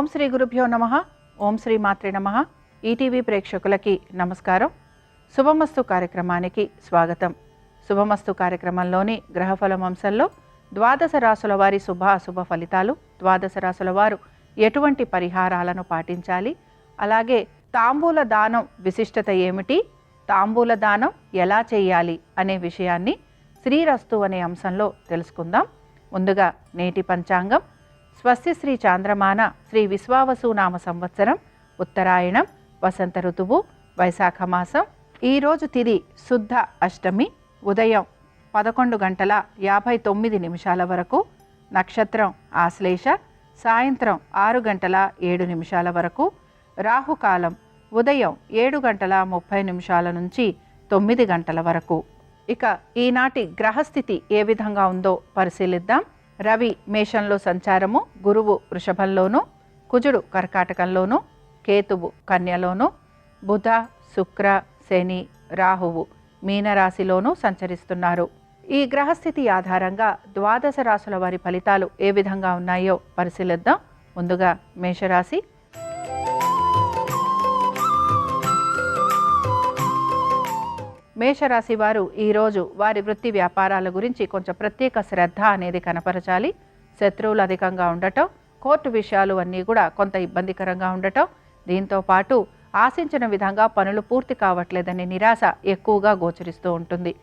ఓం శ్రీ గురుభ్యో నమః. ఓం శ్రీ మాత్రే నమః. ఈటీవీ ప్రేక్షకులకి నమస్కారం. శుభమస్తు కార్యక్రమానికి స్వాగతం. శుభమస్తు కార్యక్రమంలోని గ్రహఫలం అంశంలో ద్వాదశ రాశుల వారి శుభ అశుభ ఫలితాలు, ద్వాదశ రాశుల వారు ఎటువంటి పరిహారాలను పాటించాలి, అలాగే తాంబూల దానం విశిష్టత ఏమిటి, తాంబూల దానం ఎలా చేయాలి అనే విషయాన్ని శ్రీరస్తు అనే అంశంలో తెలుసుకుందాం. ముందుగా నేటి పంచాంగం. స్వస్తి శ్రీ చాంద్రమాన శ్రీ విశ్వావసునామ సంవత్సరం, ఉత్తరాయణం, వసంత ఋతువు, వైశాఖ మాసం. ఈరోజు తిథి శుద్ధ అష్టమి, ఉదయం 11:59 వరకు. నక్షత్రం ఆశ్లేష, సాయంత్రం 6:07 వరకు. రాహుకాలం ఉదయం 7:30 నుంచి 9 గంటల వరకు. ఇక ఈనాటి గ్రహస్థితి ఏ విధంగా ఉందో పరిశీలిద్దాం. రవి మేషంలో సంచారము, గురువు వృషభంలోను, కుజుడు కర్కాటకంలోను, కేతువు కన్యలోను, బుధ, శుక్ర, శని, రాహువు మీనరాశిలోనూ సంచరిస్తున్నారు. ఈ గ్రహస్థితి ఆధారంగా ద్వాదశ రాశుల వారి ఫలితాలు ఏ విధంగా ఉన్నాయో పరిశీలిద్దాం. ముందుగా మేషరాశి. మేషరాశి వారు ఈరోజు వారి వృత్తి వ్యాపారాల గురించి కొంచెం ప్రత్యేక శ్రద్ధ అనేది కనపరచాలి. శత్రువులు అధికంగా ఉండటం, కోర్టు విషయాలు అన్నీ కూడా కొంత ఇబ్బందికరంగా ఉండటం, దీంతో పాటు ఆశించిన విధంగా పనులు పూర్తి కావట్లేదనే నిరాశ ఎక్కువగా గోచరిస్తూ ఉంటుంది.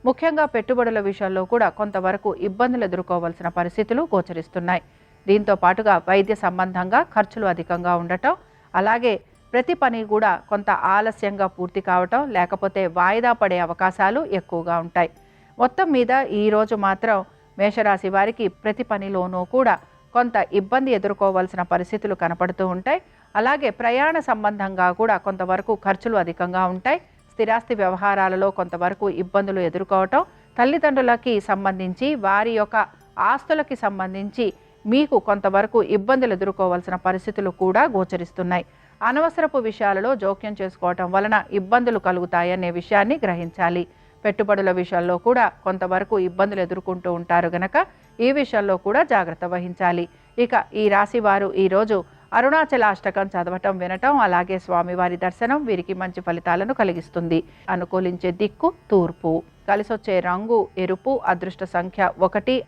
ముఖ్యంగా పెట్టుబడుల విషయంలో కూడా కొంతవరకు ఇబ్బందులు ఎదుర్కోవాల్సిన పరిస్థితులు గోచరిస్తున్నాయి. దీంతో పాటుగా వైద్య సంబంధంగా ఖర్చులు అధికంగా ఉండటం, అలాగే ప్రతి పని కూడా కొంత ఆలస్యంగా పూర్తి కావటం, లేకపోతే వాయిదా పడే అవకాశాలు ఎక్కువగా ఉంటాయి. మొత్తం మీద ఈరోజు మాత్రం మేషరాశి వారికి ప్రతి పనిలోనూ కూడా కొంత ఇబ్బంది ఎదుర్కోవాల్సిన పరిస్థితులు కనపడుతూ ఉంటాయి. అలాగే ప్రయాణ సంబంధంగా కూడా కొంతవరకు ఖర్చులు అధికంగా ఉంటాయి. స్థిరాస్తి వ్యవహారాలలో కొంతవరకు ఇబ్బందులు ఎదుర్కోవటం, తల్లిదండ్రులకి సంబంధించి వారి యొక్క ఆస్తులకి సంబంధించి మీకు కొంతవరకు ఇబ్బందులు ఎదుర్కోవాల్సిన పరిస్థితులు కూడా గోచరిస్తున్నాయి. అనవసరపు విషయాలలో జోక్యం చేసుకోవటం వలన ఇబ్బందులు కలుగుతాయనే విషయాన్ని గ్రహించాలి. పెట్టుబడుల విషయంలో కూడా కొంతవరకు ఇబ్బందులు ఎదుర్కొంటూ ఉంటారు గనక ఈ విషయంలో కూడా జాగ్రత్త వహించాలి. ఇక ఈ రాశి వారు ఈరోజు అరుణాచలాష్టకం చదవటం, వినటం, అలాగే స్వామివారి దర్శనం వీరికి మంచి ఫలితాలను కలిగిస్తుంది. అనుకూలించే దిక్కు తూర్పు. కలిసొచ్చే రంగు ఎరుపు. అదృష్ట సంఖ్య 1.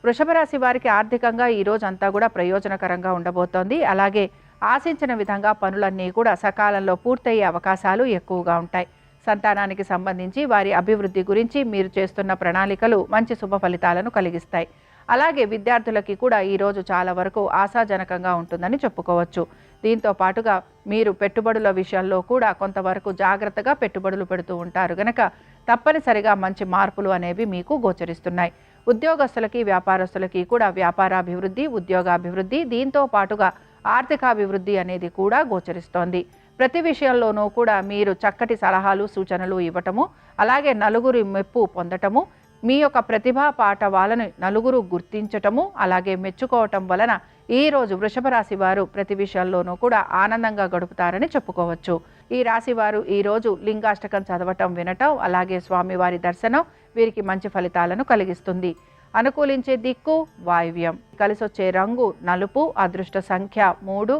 వృషభ రాశి వారికి ఆర్థికంగా ఈ రోజు అంతా కూడా ప్రయోజనకరంగా ఉండబోతోంది. అలాగే ఆశించిన విధంగా పనులన్నీ కూడా సకాలంలో పూర్తయ్యే అవకాశాలు ఎక్కువగా ఉంటాయి. సంతానానికి సంబంధించి వారి అభివృద్ధి గురించి మీరు చేస్తున్న ప్రణాళికలు మంచి శుభ ఫలితాలను కలిగిస్తాయి. అలాగే విద్యార్థులకి కూడా ఈరోజు చాలా వరకు ఆశాజనకంగా ఉంటుందని చెప్పుకోవచ్చు. దీంతో పాటుగా మీరు పెట్టుబడుల విషయంలో కూడా కొంతవరకు జాగ్రత్తగా పెట్టుబడులు పెడుతూ ఉంటారు గనక తప్పనిసరిగా మంచి మార్పులు అనేవి మీకు గోచరిస్తున్నాయి. ఉద్యోగస్తులకి, వ్యాపారస్తులకి కూడా వ్యాపారాభివృద్ధి, ఉద్యోగాభివృద్ధి, దీంతో పాటుగా ఆర్థికాభివృద్ధి అనేది కూడా గోచరిస్తోంది. ప్రతి విషయంలోనూ కూడా మీరు చక్కటి సలహాలు, సూచనలు ఇవ్వటము, అలాగే నలుగురి మెప్పు పొందటము, మీ యొక్క ప్రతిభా పాఠవాలను నలుగురు గుర్తించటము, అలాగే మెచ్చుకోవటం వలన ఈరోజు వృషభ రాశి వారు ప్రతి విషయంలోనూ కూడా ఆనందంగా గడుపుతారని చెప్పుకోవచ్చు. ఈ రాశి వారు ఈరోజు లింగాష్టకం చదవటం, వినటం, అలాగే స్వామివారి దర్శనం వీరికి మంచి ఫలితాలను కలిగిస్తుంది. అనుకూలించే దిక్కు వాయువ్యం. కలిసొచ్చే రంగు నలుపు. అదృష్ట సంఖ్య 3.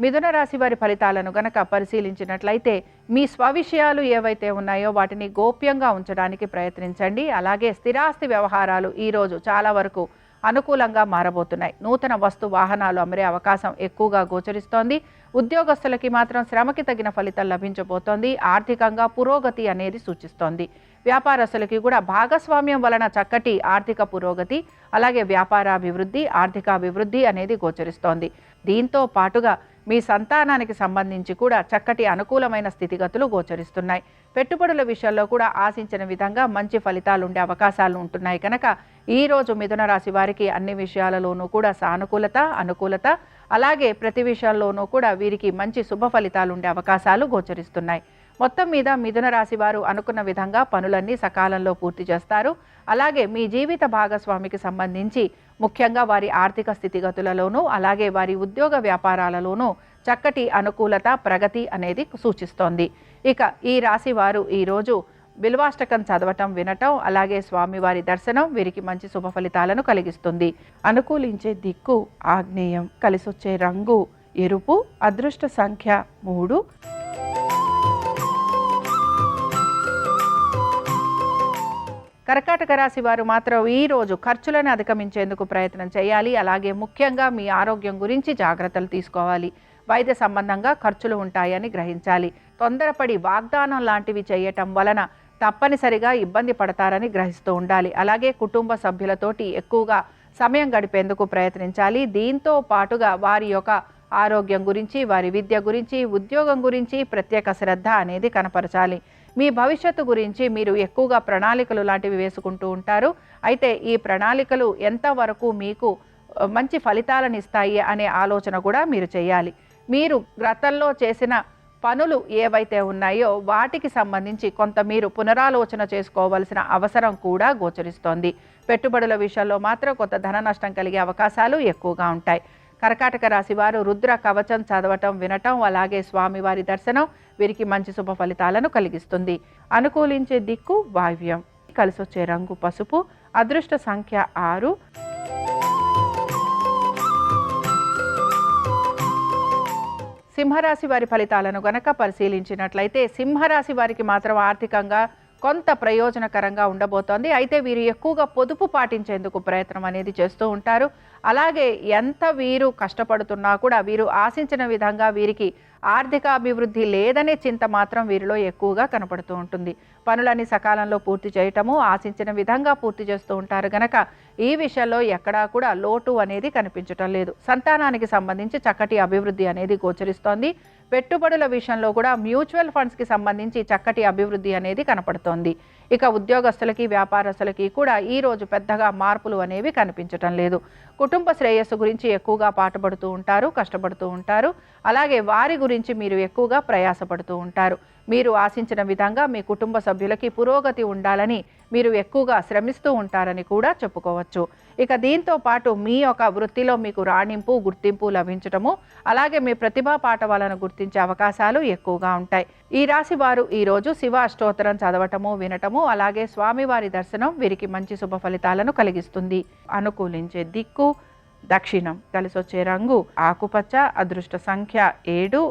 మిథున రాశి వారి ఫలితాలను గనక పరిశీలించినట్లయితే మీ స్వవిషయాలు ఏవైతే ఉన్నాయో వాటిని గోప్యంగా ఉంచడానికి ప్రయత్నించండి. అలాగే స్థిరాస్తి వ్యవహారాలు ఈరోజు చాలా వరకు అనుకూలంగా మారబోతున్నాయి. నూతన వస్తు వాహనాలు అమరే అవకాశం ఎక్కువగా గోచరిస్తోంది. ఉద్యోగస్తులకి మాత్రం శ్రమకి తగిన ఫలితం లభించబోతోంది. ఆర్థికంగా పురోగతి అనేది సూచిస్తోంది. వ్యాపారస్తులకి కూడా భాగస్వామ్యం వలన చక్కటి ఆర్థిక పురోగతి, అలాగే వ్యాపారాభివృద్ధి, ఆర్థికాభివృద్ధి అనేది గోచరిస్తోంది. దీంతో పాటుగా మీ సంతానానికి సంబంధించి కూడా చక్కటి అనుకూలమైన స్థితిగతులు గోచరిస్తున్నాయి. పెట్టుబడుల విషయంలో కూడా ఆశించిన విధంగా మంచి ఫలితాలు ఉండే అవకాశాలు ఉంటున్నాయి కనుక ఈరోజు మిథున రాశి వారికి అన్ని విషయాలలోనూ కూడా సానుకూలత, అనుకూలత, అలాగే ప్రతి విషయాల్లోనూ కూడా వీరికి మంచి శుభ ఫలితాలు ఉండే అవకాశాలు గోచరిస్తున్నాయి. మొత్తం మీద మిథున రాశి వారు అనుకున్న విధంగా పనులన్నీ సకాలంలో పూర్తి చేస్తారు. అలాగే మీ జీవిత భాగస్వామికి సంబంధించి ముఖ్యంగా వారి ఆర్థిక స్థితిగతులలోనూ అలాగే వారి ఉద్యోగ వ్యాపారాలలోనూ చక్కటి అనుకూలత, ప్రగతి అనేది సూచిస్తోంది. ఇక ఈ రాశి వారు ఈరోజు బిల్వాష్టకం చదవటం, వినటం, అలాగే స్వామివారి దర్శనం వీరికి మంచి శుభ ఫలితాలను కలిగిస్తుంది. అనుకూలించే దిక్కు ఆగ్నేయం, కలిసొచ్చే రంగు ఎరుపు, అదృష్ట సంఖ్య 3. కర్కాటక రాశి వారు మాత్రం ఈరోజు ఖర్చులను అధిగమించేందుకు ప్రయత్నం చేయాలి. అలాగే ముఖ్యంగా మీ ఆరోగ్యం గురించి జాగ్రత్తలు తీసుకోవాలి. వైద్య సంబంధంగా ఖర్చులు ఉంటాయని గ్రహించాలి. తొందరపడి వాగ్దానం లాంటివి చేయటం వలన తప్పనిసరిగా ఇబ్బంది పడతారని గ్రహిస్తూ ఉండాలి. అలాగే కుటుంబ సభ్యులతోటి ఎక్కువగా సమయం గడిపేందుకు ప్రయత్నించాలి. దీంతో పాటుగా వారి యొక్క ఆరోగ్యం గురించి, వారి విద్య గురించి, ఉద్యోగం గురించి ప్రత్యేక శ్రద్ధ అనేది కనపరచాలి. మీ భవిష్యత్తు గురించి మీరు ఎక్కువగా ప్రణాళికలు లాంటివి వేసుకుంటూ ఉంటారు. అయితే ఈ ప్రణాళికలు ఎంతవరకు మీకు మంచి ఫలితాలను ఇస్తాయి అనే ఆలోచన కూడా మీరు చేయాలి. మీరు గతంలో చేసిన పనులు ఏవైతే ఉన్నాయో వాటికి సంబంధించి కొంత మీరు పునరాలోచన చేసుకోవాల్సిన అవసరం కూడా గోచరిస్తోంది. పెట్టుబడుల విషయంలో మాత్రం కొంత ధన నష్టం కలిగే అవకాశాలు ఎక్కువగా ఉంటాయి. కర్కాటక రాశి వారు రుద్ర కవచం చదవటం, వినటం, అలాగే స్వామివారి దర్శనం వీరికి మంచి శుభ ఫలితాలను కలిగిస్తుంది. అనుకూలించే దిక్కు వాయువ్యం, కలిసొచ్చే రంగు పసుపు, అదృష్ట సంఖ్య 6. సింహరాశి వారి ఫలితాలను గనక పరిశీలించినట్లయితే సింహరాశి వారికి మాత్రం ఆర్థికంగా కొంత ప్రయోజనకరంగా ఉండబోతోంది. అయితే వీరు ఎక్కువగా పొదుపు పాటించేందుకు ప్రయత్నం అనేది చేస్తూ ఉంటారు. అలాగే ఎంత వీరు కష్టపడుతున్నా కూడా వీరు ఆశించిన విధంగా వీరికి ఆర్థిక అభివృద్ధి లేదనే చింత మాత్రం వీరిలో ఎక్కువగా కనపడుతూ ఉంటుంది. పనులన్నీ సకాలంలో పూర్తి చేయటము, ఆశించిన విధంగా పూర్తి చేస్తూ ఉంటారు గనక ఈ విషయంలో ఎక్కడా కూడా లోటు అనేది కనిపించటం లేదు. సంతానానికి సంబంధించి చక్కటి అభివృద్ధి అనేది గోచరిస్తోంది. పెట్టుబడుల విషయంలో కూడా మ్యూచువల్ ఫండ్స్కి సంబంధించి చక్కటి అభివృద్ధి అనేది కనపడుతోంది. ఇక ఉద్యోగస్తులకి, వ్యాపారస్తులకి కూడా ఈరోజు పెద్దగా మార్పులు అనేవి కనిపించటం లేదు. కుటుంబ శ్రేయస్సు గురించి ఎక్కువగా పాటుపడుతూ ఉంటారు, కష్టపడుతూ ఉంటారు. అలాగే వారి గురించి మీరు ఎక్కువగా ప్రయాసపడుతూ ఉంటారు. మీరు ఆశించిన విధంగా మీ కుటుంబ సభ్యులకి పురోగతి ఉండాలని మీరు ఎక్కువగా శ్రమిస్తూ ఉంటారని కూడా చెప్పుకోవచ్చు. ఇక దీంతో పాటు మీ యొక్క వృత్తిలో మీకు రాణింపు, గుర్తింపు లభించటము, అలాగే మీ ప్రతిభా పాఠవాలను గుర్తించే అవకాశాలు ఎక్కువగా ఉంటాయి. ఈ రాశి వారు ఈరోజు శివ అష్టోత్తరం చదవటము, వినటము, అలాగే స్వామివారి దర్శనం వీరికి మంచి శుభ ఫలితాలను కలిగిస్తుంది. అనుకూలించే దిక్కు దక్షిణం, కలిసొచ్చే రంగు ఆకుపచ్చ, అదృష్ట సంఖ్య 7.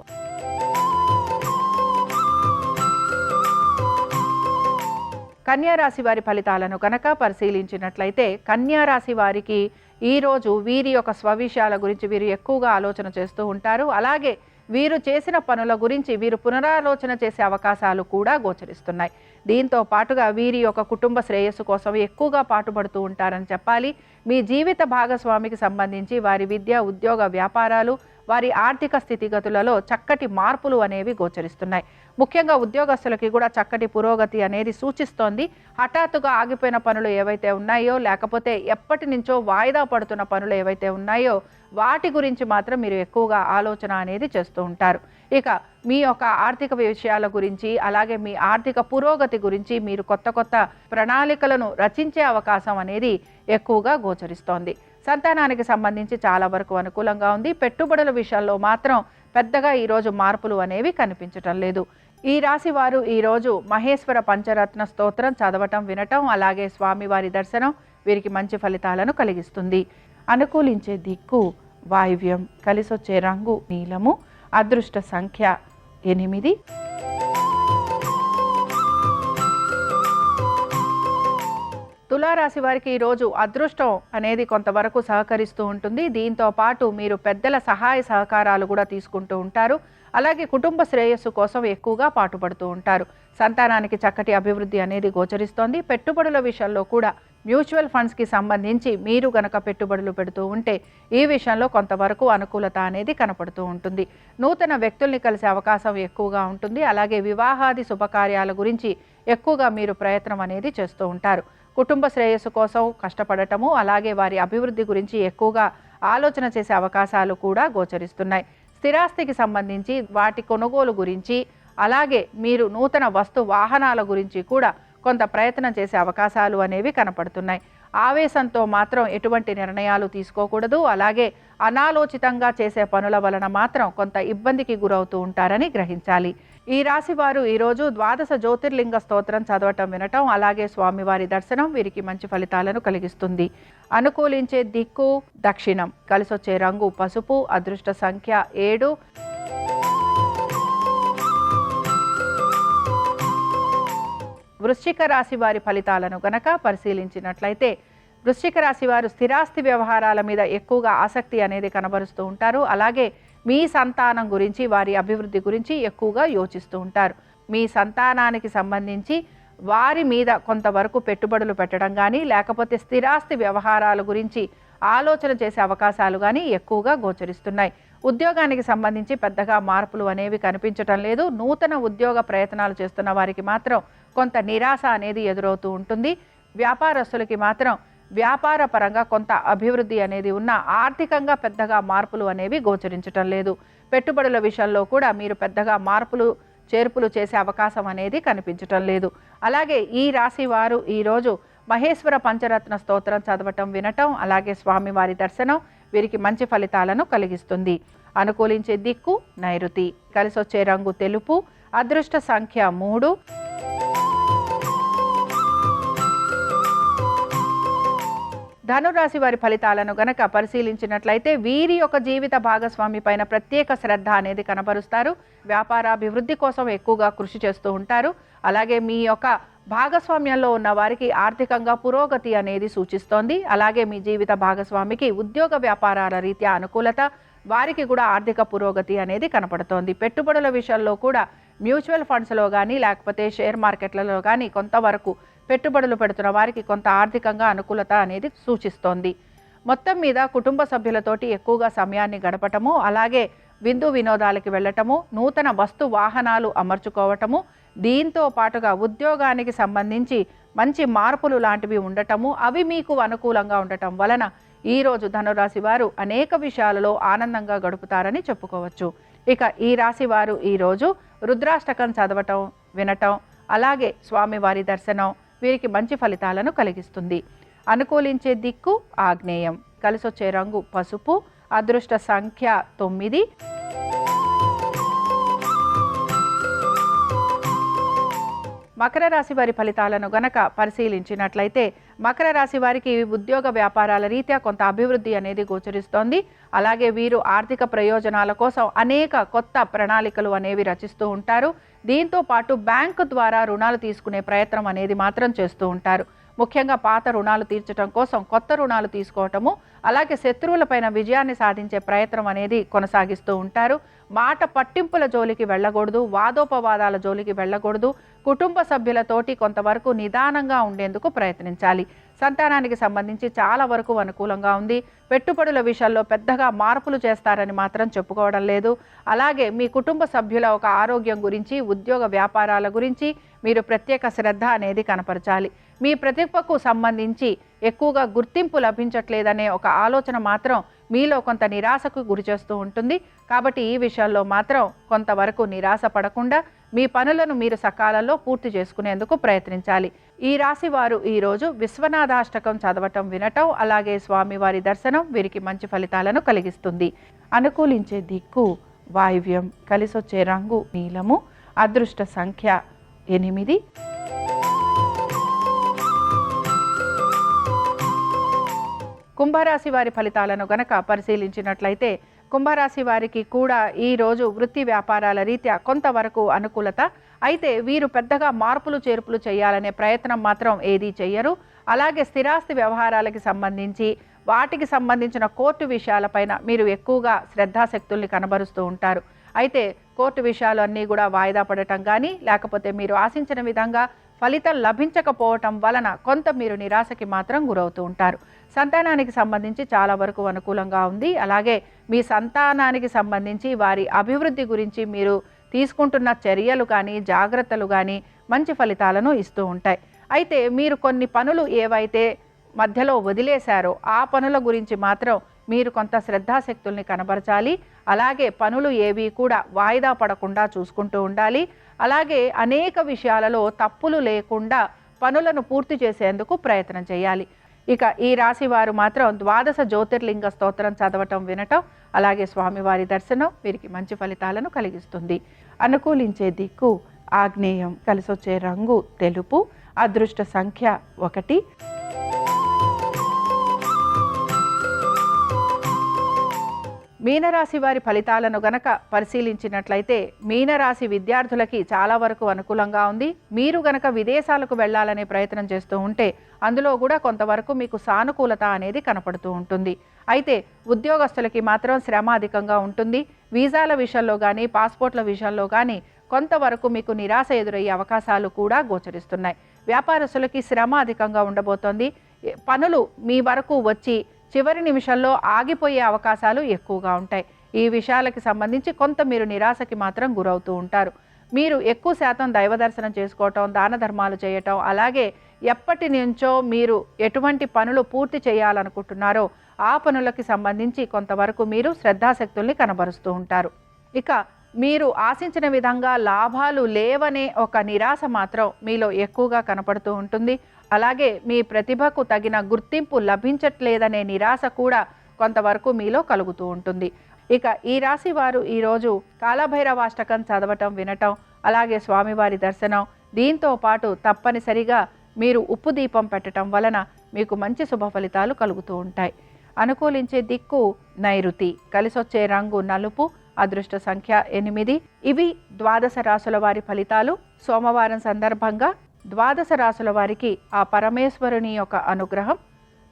కన్యా రాశి వారి ఫలితాలను కనుక పరిశీలించినట్లయితే కన్యా రాశి వారికి ఈరోజు వీరి యొక్క స్వవిషయాల గురించి వీరు ఎక్కువగా ఆలోచన చేస్తూ ఉంటారు. అలాగే వీరు చేసిన పనుల గురించి వీరు పునరాలోచన చేసే అవకాశాలు కూడా గోచరిస్తున్నాయి. దీంతో పాటుగా వీరి యొక్క కుటుంబ శ్రేయస్సు కోసం ఎక్కువగా పాటుపడుతూ ఉంటారని చెప్పాలి. మీ జీవిత భాగస్వామికి సంబంధించి వారి విద్య, ఉద్యోగ, వ్యాపారాలు, వారి ఆర్థిక స్థితిగతులలో చక్కటి మార్పులు అనేవి గోచరిస్తున్నాయి. ముఖ్యంగా ఉద్యోగస్తులకి కూడా చక్కటి పురోగతి అనేది సూచిస్తోంది. హఠాత్తుగా ఆగిపోయిన పనులు ఏవైతే ఉన్నాయో, లేకపోతే ఎప్పటి నుంచో వాయిదా పడుతున్న పనులు ఏవైతే ఉన్నాయో వాటి గురించి మాత్రం మీరు ఎక్కువగా ఆలోచన అనేది చేస్తూ ఉంటారు. ఇక మీ యొక్క ఆర్థిక విషయాల గురించి, అలాగే మీ ఆర్థిక పురోగతి గురించి మీరు కొత్త కొత్త ప్రణాళికలను రచించే అవకాశం అనేది ఎక్కువగా గోచరిస్తోంది. సంతానానికి సంబంధించి చాలా వరకు అనుకూలంగా ఉంది. పెట్టుబడుల విషయాల్లో మాత్రం పెద్దగా ఈరోజు మార్పులు అనేవి కనిపించటం లేదు. ఈ రాశి వారు ఈరోజు మహేశ్వర పంచరత్న స్తోత్రం చదవటం, వినటం, అలాగే స్వామివారి దర్శనం వీరికి మంచి ఫలితాలను కలిగిస్తుంది. అనుకూలించే దిక్కు వాయువ్యం, కలిసొచ్చే రంగు నీలము, అదృష్ట సంఖ్య 8. తులారాశి వారికి ఈరోజు అదృష్టం అనేది కొంతవరకు సహకరిస్తూ ఉంటుంది. దీంతో పాటు మీరు పెద్దల సహాయ సహకారాలు కూడా తీసుకుంటూ ఉంటారు. అలాగే కుటుంబ శ్రేయస్సు కోసం ఎక్కువగా పాటుపడుతూ ఉంటారు. సంతానానికి చక్కటి అభివృద్ధి అనేది గోచరిస్తోంది. పెట్టుబడుల విషయంలో కూడా మ్యూచువల్ ఫండ్స్కి సంబంధించి మీరు గనక పెట్టుబడులు పెడుతూ ఉంటే ఈ విషయంలో కొంతవరకు అనుకూలత అనేది కనపడుతూ ఉంటుంది. నూతన వ్యక్తుల్ని కలిసే అవకాశం ఎక్కువగా ఉంటుంది. అలాగే వివాహాది శుభకార్యాల గురించి ఎక్కువగా మీరు ప్రయత్నం అనేది చేస్తూ ఉంటారు. కుటుంబ శ్రేయస్సు కోసం కష్టపడటము, అలాగే వారి అభివృద్ధి గురించి ఎక్కువగా ఆలోచన చేసే అవకాశాలు కూడా గోచరిస్తున్నాయి. స్థిరాస్తికి సంబంధించి వాటి కొనుగోలు గురించి, అలాగే మీరు నూతన వస్తు వాహనాల గురించి కూడా కొంత ప్రయత్నం చేసే అవకాశాలు అనేవి కనపడుతున్నాయి. ఆవేశంతో మాత్రం ఎటువంటి నిర్ణయాలు తీసుకోకూడదు. అలాగే అనాలోచితంగా చేసే పనుల వలన మాత్రం కొంత ఇబ్బందికి గురవుతూ ఉంటారని గ్రహించాలి. ఈ రాశి వారు ఈరోజు ద్వాదశ జ్యోతిర్లింగ స్తోత్రం చదవటం వినటం, అలాగే స్వామివారి దర్శనం వీరికి మంచి ఫలితాలను కలిగిస్తుంది. అనుకూలించే దిక్కు దక్షిణం, కలిసొచ్చే రంగు పసుపు, అదృష్ట సంఖ్య 7. వృశ్చిక రాశి వారి ఫలితాలను గనక పరిశీలించినట్లయితే వృశ్చిక రాశి వారు స్థిరాస్తి వ్యవహారాల మీద ఎక్కువగా ఆసక్తి అనేది కనబరుస్తూ ఉంటారు. అలాగే మీ సంతానం గురించి, వారి అభివృద్ధి గురించి ఎక్కువగా యోచిస్తూ ఉంటారు. మీ సంతానానికి సంబంధించి వారి మీద కొంతవరకు పెట్టుబడులు పెట్టడం కానీ, లేకపోతే స్థిరాస్తి వ్యవహారాల గురించి ఆలోచన చేసే అవకాశాలు కానీ ఎక్కువగా గోచరిస్తున్నాయి. ఉద్యోగానికి సంబంధించి పెద్దగా మార్పులు అనేవి కనిపించటం లేదు. నూతన ఉద్యోగ ప్రయత్నాలు చేస్తున్న వారికి మాత్రం కొంత నిరాశ అనేది ఎదురవుతూ ఉంటుంది. వ్యాపారస్తులకి మాత్రం వ్యాపార పరంగా కొంత అభివృద్ధి అనేది ఉన్న, ఆర్థికంగా పెద్దగా మార్పులు అనేవి గోచరించటం లేదు. పెట్టుబడుల విషయంలో కూడా మీరు పెద్దగా మార్పులు చేర్పులు చేసే అవకాశం అనేది కనిపించటం లేదు. అలాగే ఈ రాశి వారు ఈరోజు మహేశ్వర పంచరత్న స్తోత్రం చదవటం వినటం, అలాగే స్వామివారి దర్శనం వీరికి మంచి ఫలితాలను కలిగిస్తుంది. అనుకూలించే దిక్కు నైరుతి, కలిసొచ్చే రంగు తెలుపు, అదృష్ట సంఖ్య 3. ధనురాశి వారి ఫలితాలను గనక పరిశీలించినట్లయితే వీరి యొక్క జీవిత భాగస్వామి పైన ప్రత్యేక శ్రద్ధ అనేది కనబరుస్తారు. వ్యాపారాభివృద్ధి కోసం ఎక్కువగా కృషి చేస్తూ ఉంటారు. అలాగే మీ యొక్క భాగస్వామ్యంలో ఉన్న వారికి ఆర్థికంగా పురోగతి అనేది సూచిస్తోంది. అలాగే మీ జీవిత భాగస్వామికి ఉద్యోగ వ్యాపారాల రీత్యా అనుకూలత, వారికి కూడా ఆర్థిక పురోగతి అనేది కనపడుతోంది. పెట్టుబడుల విషయంలో కూడా మ్యూచువల్ ఫండ్స్లో కానీ, లేకపోతే షేర్ మార్కెట్లలో కానీ కొంతవరకు పెట్టుబడులు పెడుతున్న వారికి కొంత ఆర్థికంగా అనుకూలత అనేది సూచిస్తోంది. మొత్తం మీద కుటుంబ సభ్యులతోటి ఎక్కువగా సమయాన్ని గడపటము, అలాగే విందు వినోదాలకి వెళ్ళటము, నూతన వస్తు వాహనాలు అమర్చుకోవటము, దీంతో పాటుగా ఉద్యోగానికి సంబంధించి మంచి మార్పులు లాంటివి ఉండటము, అవి మీకు అనుకూలంగా ఉండటం వలన ఈరోజు ధనురాశి వారు అనేక విషయాలలో ఆనందంగా గడుపుతారని చెప్పుకోవచ్చు. ఇక ఈ రాశి వారు ఈరోజు రుద్రాష్టకం చదవటం వినటం, అలాగే స్వామివారి దర్శనం వీరికి మంచి ఫలితాలను కలిగిస్తుంది. అనుకూలించే దిక్కు ఆగ్నేయం, కలిసొచ్చే రంగు పసుపు, అదృష్ట సంఖ్య 9. మకర రాశి వారి ఫలితాలను గనక పరిశీలించినట్లయితే మకర రాశి వారికి ఉద్యోగ వ్యాపారాల రీత్యా కొంత అభివృద్ధి అనేది గోచరిస్తోంది. అలాగే వీరు ఆర్థిక ప్రయోజనాల కోసం అనేక కొత్త ప్రణాళికలు అనేవి రచిస్తూ ఉంటారు. దీంతో పాటు బ్యాంకు ద్వారా రుణాలు తీసుకునే ప్రయత్నం అనేది మాత్రం చేస్తూ ఉంటారు. ముఖ్యంగా పాత రుణాలు తీర్చడం కోసం కొత్త రుణాలు తీసుకోవటము, అలాగే శత్రువులపైన విజయాన్ని సాధించే ప్రయత్నం అనేది కొనసాగిస్తూ ఉంటారు. మాట పట్టింపుల జోలికి వెళ్ళకూడదు, వాదోపవాదాల జోలికి వెళ్ళకూడదు. కుటుంబ సభ్యులతోటి కొంతవరకు నిదానంగా ఉండేందుకు ప్రయత్నించాలి. సంతానానికి సంబంధించి చాలా వరకు అనుకూలంగా ఉంది. పెట్టుబడుల విషయాల్లో పెద్దగా మార్పులు చేస్తారని మాత్రం చెప్పుకోవడం లేదు. అలాగే మీ కుటుంబ సభ్యుల ఒక ఆరోగ్యం గురించి, ఉద్యోగ వ్యాపారాల గురించి మీరు ప్రత్యేక శ్రద్ధ అనేది కనపరచాలి. మీ ప్రతిభకు సంబంధించి ఎక్కువగా గుర్తింపు లభించట్లేదనే ఒక ఆలోచన మాత్రం మీలో కొంత నిరాశకు గురి చేస్తూ ఉంటుంది. కాబట్టి ఈ విషయాల్లో మాత్రం కొంతవరకు నిరాశ పడకుండా మీ పనులను మీరు సకాలంలో పూర్తి చేసుకునేందుకు ప్రయత్నించాలి. ఈ రాశి వారు ఈరోజు విశ్వనాథాష్టకం చదవటం వినటం, అలాగే స్వామివారి దర్శనం వీరికి మంచి ఫలితాలను కలిగిస్తుంది. అనుకూలించే దిక్కు వాయువ్యం, కలిసొచ్చే రంగు నీలము, అదృష్ట సంఖ్య 8. కుంభరాశి వారి ఫలితాలను గనక పరిశీలించినట్లయితే కుంభరాశి వారికి కూడా ఈరోజు వృత్తి వ్యాపారాల రీత్యా కొంతవరకు అనుకూలత. అయితే వీరు పెద్దగా మార్పులు చేర్పులు చేయాలనే ప్రయత్నం మాత్రం ఏదీ చెయ్యరు. అలాగే స్థిరాస్తి వ్యవహారాలకి సంబంధించి వాటికి సంబంధించిన కోర్టు విషయాలపైన మీరు ఎక్కువగా శ్రద్ధాశక్తుల్ని కనబరుస్తూ ఉంటారు. అయితే కోర్టు విషయాలు అన్నీ కూడా వాయిదా పడటం కానీ, లేకపోతే మీరు ఆశించిన విధంగా ఫలితం లభించకపోవటం వలన కొంత మీరు నిరాశకి మాత్రం గురవుతూ ఉంటారు. సంతానానికి సంబంధించి చాలా వరకు అనుకూలంగా ఉంది. అలాగే మీ సంతానానికి సంబంధించి వారి అభివృద్ధి గురించి మీరు తీసుకుంటున్న చర్యలు కానీ, జాగ్రత్తలు కానీ మంచి ఫలితాలను ఇస్తూ ఉంటాయి. అయితే మీరు కొన్ని పనులు ఏవైతే మధ్యలో వదిలేశారో ఆ పనుల గురించి మాత్రం మీరు కొంత శ్రద్ధాశక్తుల్ని కనబరచాలి. అలాగే పనులు ఏవి కూడా వాయిదా పడకుండా చూసుకుంటూ ఉండాలి. అలాగే అనేక విషయాలలో తప్పులు లేకుండా పనులను పూర్తి చేసేందుకు ప్రయత్నం చేయాలి. ఇక ఈ రాశి వారు మాత్రం 12 జ్యోతిర్లింగ స్తోత్రం చదవటం వినటం, అలాగే స్వామివారి దర్శనం వీరికి మంచి ఫలితాలను కలిగిస్తుంది. అనుకూలించే దిక్కు ఆగ్నేయం, కలిసొచ్చే రంగు తెలుపు, అదృష్ట సంఖ్య 1. మీనరాశి వారి ఫలితాలను గనక పరిశీలించినట్లయితే మీనరాశి విద్యార్థులకి చాలా వరకు అనుకూలంగా ఉంది. మీరు గనక విదేశాలకు వెళ్ళాలనే ప్రయత్నం చేస్తూ ఉంటే అందులో కూడా కొంతవరకు మీకు సానుకూలత అనేది కనపడుతూ ఉంటుంది. అయితే ఉద్యోగస్తులకి మాత్రం శ్రమ అధికంగా ఉంటుంది. వీసాల విషయంలో కానీ పాస్పోర్ట్ల విషయంలో కానీ కొంతవరకు మీకు నిరాశ ఎదురయ్యే అవకాశాలు కూడా గోచరిస్తున్నాయి. వ్యాపారస్తులకి శ్రమ అధికంగా ఉండబోతోంది. పనులు మీ వరకు వచ్చి చివరి నిమిషంలో ఆగిపోయే అవకాశాలు ఎక్కువగా ఉంటాయి. ఈ విషయాలకి సంబంధించి కొంత మీరు నిరాశకి మాత్రం గురవుతూ ఉంటారు. మీరు ఎక్కువ శాతం దైవ దర్శనం చేసుకోవటం, దాన ధర్మాలు చేయటం, అలాగే ఎప్పటి నుంచో మీరు ఎటువంటి పనులు పూర్తి చేయాలనుకుంటున్నారో ఆ పనులకి సంబంధించి కొంతవరకు మీరు శ్రద్ధాశక్తుల్ని కనబరుస్తూ ఉంటారు. ఇక మీరు ఆశించిన విధంగా లాభాలు లేవనే ఒక నిరాశ మాత్రం మీలో ఎక్కువగా కనపడుతూ ఉంటుంది. అలాగే మీ ప్రతిభకు తగిన గుర్తింపు లభించట్లేదనే నిరాశ కూడా కొంతవరకు మీలో కలుగుతూ ఉంటుంది. ఇక ఈ రాశి వారు ఈరోజు కాలభైరవాష్టకం చదవటం వినటం, అలాగే స్వామివారి దర్శనం, దీంతో పాటు తప్పనిసరిగా మీరు ఉప్పు దీపం పెట్టడం వలన మీకు మంచి శుభ ఫలితాలు కలుగుతూ ఉంటాయి. అనుకూలించే దిక్కు నైరుతి, కలిసొచ్చే రంగు నలుపు, అదృష్ట సంఖ్య 8. ఇవి 12 రాశుల వారి ఫలితాలు. సోమవారం సందర్భంగా 12 రాశుల వారికి ఆ పరమేశ్వరుని యొక్క అనుగ్రహం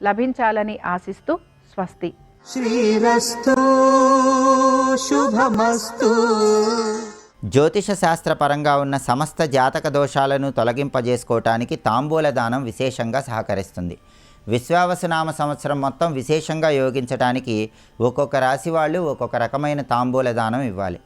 లభించాలని ఆశిస్తూ స్వస్తి. శ్రీరస్తు శుభమస్తు. జ్యోతిష శాస్త్రపరంగా ఉన్న సమస్త జాతక దోషాలను తొలగింపజేసుకోవటానికి తాంబూల దానం విశేషంగా సహకరిస్తుంది. విశ్వావసునామ సంవత్సరం మొత్తం విశేషంగా యోగించడానికి ఒక్కొక్క రాశి వాళ్ళు ఒక్కొక్క రకమైన తాంబూల దానం ఇవ్వాలి.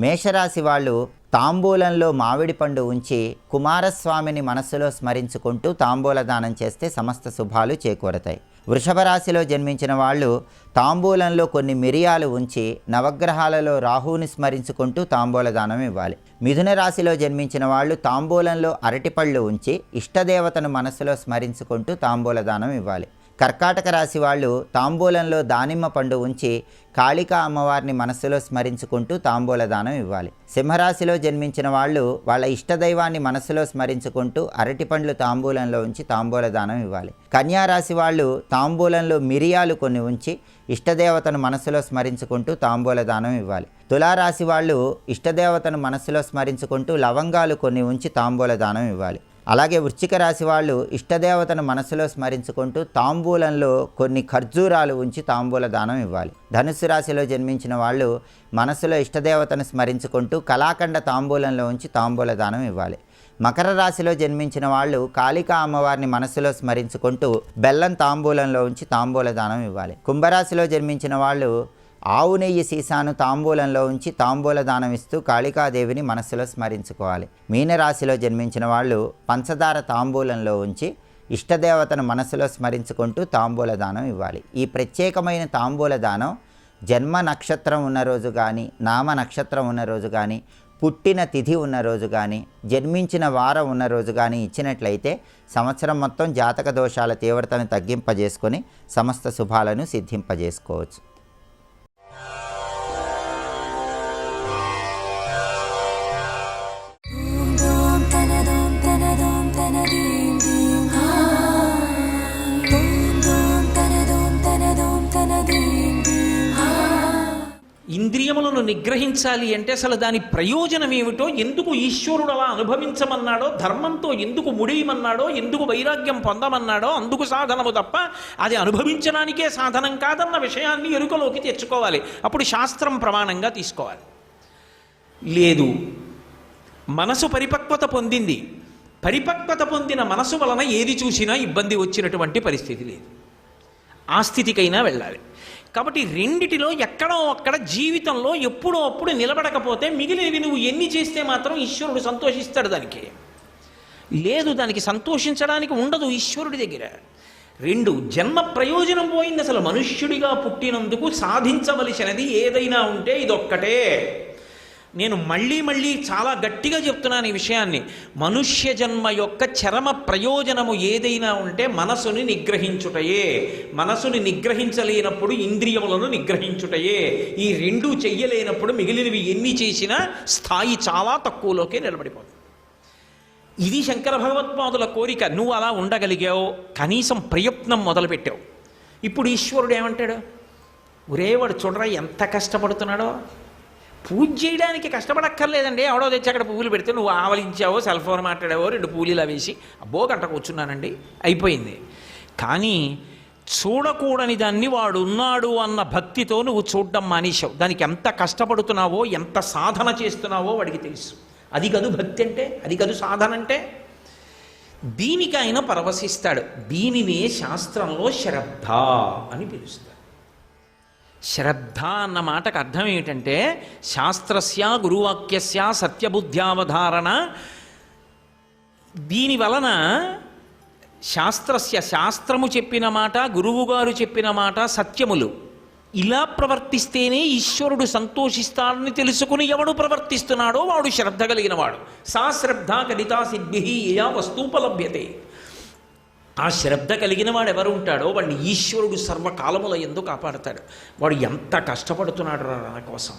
మేషరాశి వాళ్ళు తాంబూలంలో మామిడి పండు ఉంచి కుమారస్వామిని మనస్సులో స్మరించుకుంటూ తాంబూల దానం చేస్తే సమస్త శుభాలు చేకూరతాయి. వృషభ రాశిలో జన్మించిన వాళ్ళు తాంబూలంలో కొన్ని మిరియాలు ఉంచి నవగ్రహాలలో రాహువుని స్మరించుకుంటూ తాంబూల దానం ఇవ్వాలి. మిథున రాశిలో జన్మించిన వాళ్ళు తాంబూలంలో అరటిపళ్ళు ఉంచి ఇష్టదేవతను మనసులో స్మరించుకుంటూ తాంబూల దానం ఇవ్వాలి. కర్కాటక రాశి వాళ్ళు తాంబూలంలో దానిమ్మ పండు ఉంచి కాళికా అమ్మవారిని మనస్సులో స్మరించుకుంటూ తాంబూల దానం ఇవ్వాలి. సింహరాశిలో జన్మించిన వాళ్ళు వాళ్ళ ఇష్టదైవాన్ని మనస్సులో స్మరించుకుంటూ అరటి పండ్లు తాంబూలంలో ఉంచి తాంబూల దానం ఇవ్వాలి. కన్యారాశి వాళ్ళు తాంబూలంలో మిరియాలు కొన్ని ఉంచి ఇష్టదేవతను మనస్సులో స్మరించుకుంటూ తాంబూల దానం ఇవ్వాలి. తులారాశి వాళ్ళు ఇష్టదేవతను మనస్సులో స్మరించుకుంటూ లవంగాలు కొన్ని ఉంచి తాంబూల దానం ఇవ్వాలి. అలాగే వృశ్చిక రాశి వాళ్ళు ఇష్టదేవతను మనసులో స్మరించుకుంటూ తాంబూలంలో కొన్ని ఖర్జూరాలు ఉంచి తాంబూల దానం ఇవ్వాలి. ధనుస్సు రాశిలో జన్మించిన వాళ్ళు మనసులో ఇష్టదేవతను స్మరించుకుంటూ కలాకండ తాంబూలంలో ఉంచి తాంబూల దానం ఇవ్వాలి. మకర రాశిలో జన్మించిన వాళ్ళు కాళికా అమ్మవారిని మనసులో స్మరించుకుంటూ బెల్లం తాంబూలంలో ఉంచి తాంబూల దానం ఇవ్వాలి. కుంభరాశిలో జన్మించిన వాళ్ళు ఆవు నెయ్యి సీసాను తాంబూలంలో ఉంచి తాంబూల దానం ఇస్తూ కాళికాదేవిని మనస్సులో స్మరించుకోవాలి. మీనరాశిలో జన్మించిన వాళ్ళు పంచదార తాంబూలంలో ఉంచి ఇష్టదేవతను మనస్సులో స్మరించుకుంటూ తాంబూల దానం ఇవ్వాలి. ఈ ప్రత్యేకమైన తాంబూల దానం జన్మ నక్షత్రం ఉన్న రోజు కానీ, నామ నక్షత్రం ఉన్న రోజు కానీ, పుట్టిన తిథి ఉన్న రోజు కానీ, జన్మించిన వారం ఉన్న రోజు కానీ ఇచ్చినట్లయితే సంవత్సరం మొత్తం జాతక దోషాల తీవ్రతను తగ్గింపజేసుకొని సమస్త శుభాలను సిద్ధింపజేసుకోవచ్చు. ఇంద్రియములను నిగ్రహించాలి అంటే అసలు దాని ప్రయోజనం ఏమిటో, ఎందుకు ఈశ్వరుడు అలా అనుభవించమన్నాడో, ధర్మంతో ఎందుకు ముడియమన్నాడో, ఎందుకు వైరాగ్యం పొందమన్నాడో అందుకు సాధనము తప్ప అది అనుభవించడానికే సాధనం కాదన్న విషయాన్ని ఎరుకలోకి తెచ్చుకోవాలి. అప్పుడు శాస్త్రం ప్రమాణంగా తీసుకోవాలి. లేదు, మనసు పరిపక్వత పొందింది, పరిపక్వత పొందిన మనసు వలన ఏది చూసినా ఇబ్బంది వచ్చినటువంటి పరిస్థితి లేదు, ఆ స్థితికైనా వెళ్ళాలి. కాబట్టి రెండిటిలో ఎక్కడో అక్కడ జీవితంలో ఎప్పుడో అప్పుడు నిలబడకపోతే మిగిలినవి నువ్వు ఎన్ని చేస్తే మాత్రం ఈశ్వరుడు సంతోషిస్తాడు. దానికి లేదు, దానికి సంతోషించడానికి ఉండదు ఈశ్వరుడి దగ్గర. రెండు, జన్మ ప్రయోజనం పోయింది. అసలు మనుష్యుడిగా పుట్టినందుకు సాధించవలసినది ఏదైనా ఉంటే ఇదొక్కటే. నేను మళ్ళీ మళ్ళీ చాలా గట్టిగా చెప్తున్నాను ఈ విషయాన్ని. మనుష్య జన్మ యొక్క చరమ ప్రయోజనము ఏదైనా ఉంటే మనసుని నిగ్రహించుటయే. మనసుని నిగ్రహించలేనప్పుడు ఇంద్రియములను నిగ్రహించుటయే. ఈ రెండూ చెయ్యలేనప్పుడు మిగిలినవి ఎన్ని చేసినా స్థాయి చాలా తక్కువలోకే నిలబడిపోతుంది. ఇది శంకర భగవత్పాదుల కోరిక. నువ్వు అలా ఉండగలిగావు, కనీసం ప్రయత్నం మొదలుపెట్టావు. ఇప్పుడు ఈశ్వరుడు ఏమంటాడు? ఒరేవాడు చూడరా ఎంత కష్టపడుతున్నాడో. పూజ చేయడానికి కష్టపడక్కర్లేదండి. ఎవడో తెచ్చి అక్కడ పువ్వులు పెడితే నువ్వు ఆవలించావో, సెల్ ఫోన్ మాట్లాడావో, 2 పూలీలా వేసి అబ్బో గంట కూర్చున్నానండి అయిపోయింది. కానీ చూడకూడని దాన్ని వాడు ఉన్నాడు అన్న భక్తితో నువ్వు చూడడం మానేశావు. దానికి ఎంత కష్టపడుతున్నావో, ఎంత సాధన చేస్తున్నావో వాడికి తెలుసు. అది కదు భక్తి అంటే, అది కదు సాధన అంటే. దీనికి ఆయన పరవశిస్తాడు. దీనినే శాస్త్రంలో శ్రద్ధ అని పిలుస్తాడు. శ్రద్ధ అన్న మాటకు అర్థం ఏమిటంటే శాస్త్రస్య గురువాక్యస్య సత్యబుద్ధ్యావధారణ. దీని వలన శాస్త్రము చెప్పిన మాట, గురువుగారు చెప్పిన మాట సత్యములు. ఇలా ప్రవర్తిస్తేనే ఈశ్వరుడు సంతోషిస్తాడని తెలుసుకుని ఎవడు ప్రవర్తిస్తున్నాడో వాడు శ్రద్ధ కలిగిన వాడు. సా శ్రద్ధ కలితా సిద్ధిః యయా వస్తూపలభ్యతే. ఆ శ్రద్ధ కలిగిన వాడు ఎవరు ఉంటాడో వాడిని ఈశ్వరుడు సర్వకాలముల యందు కాపాడతాడు. వాడు ఎంత కష్టపడుతున్నాడు రా నా కోసం,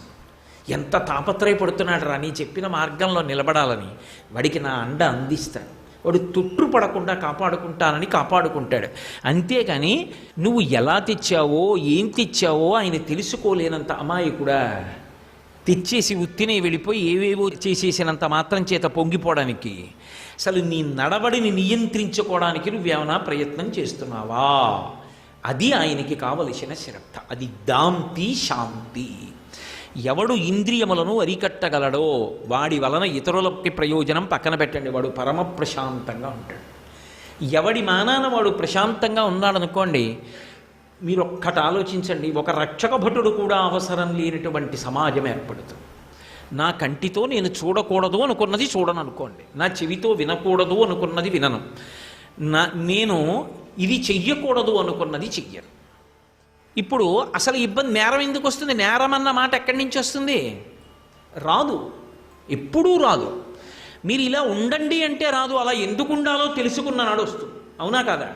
ఎంత తాపత్రయపడుతున్నాడు రా నీ చెప్పిన మార్గంలో నిలబడాలని, వాడికి నా అండ అందిస్తాడు. వాడు తొట్టుపడకుండా కాపాడుకుంటానని కాపాడుకుంటాడు. అంతేకాని నువ్వు ఎలా తెచ్చావో, ఏం తెచ్చావో ఆయన తెలుసుకోలేనంత అమాయకుడా. తెచ్చేసి ఉత్తినే వెళ్ళిపోయి ఏవేవో చేసేసినంత మాత్రం చేత పొంగిపోవడానికి, అసలు నీ నడవడిని నియంత్రించుకోవడానికి నువ్వేమైనా ప్రయత్నం చేస్తున్నావా? అది ఆయనకి కావలసిన శ్రద్ధ. అది దాంతి శాంతి. ఎవడు ఇంద్రియములను అరికట్టగలడో వాడి వలన ఇతరులకి ప్రయోజనం పక్కన పెట్టండి, వాడు పరమ ప్రశాంతంగా ఉంటాడు. ఎవడి మానాన వాడు ప్రశాంతంగా ఉన్నాడనుకోండి, మీరు ఒక్కటి ఆలోచించండి, ఒక రక్షక భటుడు కూడా అవసరం లేనటువంటి సమాజం ఏర్పడుతుంది. నా కంటితో నేను చూడకూడదు అనుకున్నది చూడను అనుకోండి, నా చెవితో వినకూడదు అనుకున్నది వినను, నేను ఇది చెయ్యకూడదు అనుకున్నది చెయ్యను. ఇప్పుడు అసలు ఇబ్బంది నేరం ఎందుకు వస్తుంది? నేరం అన్న మాట ఎక్కడి నుంచి వస్తుంది? రాదు, ఎప్పుడూ రాదు. మీరు ఇలా ఉండండి అంటే రాదు. అలా ఎందుకు ఉండాలో తెలుసుకున్న నాడు వస్తుంది. అవునా కాదా?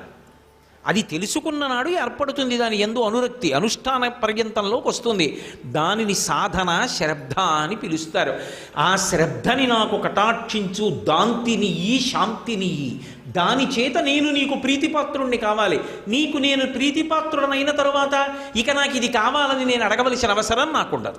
అది తెలుసుకున్న నాడు ఏర్పడుతుంది దాని యందు అనురక్తి, అనుష్ఠాన పర్యంతంలోకి వస్తుంది. దానిని సాధన శ్రద్ధ అని పిలుస్తారు. ఆ శ్రద్ధని నాకు కటాక్షించు, దాంతిని శాంతిని, దాని చేత నేను నీకు ప్రీతిపాత్రుణ్ణి కావాలి. నీకు నేను ప్రీతిపాత్రుడనైన తరువాత ఇక నాకు ఇది కావాలని నేను అడగవలసిన అవసరం నాకుండదు.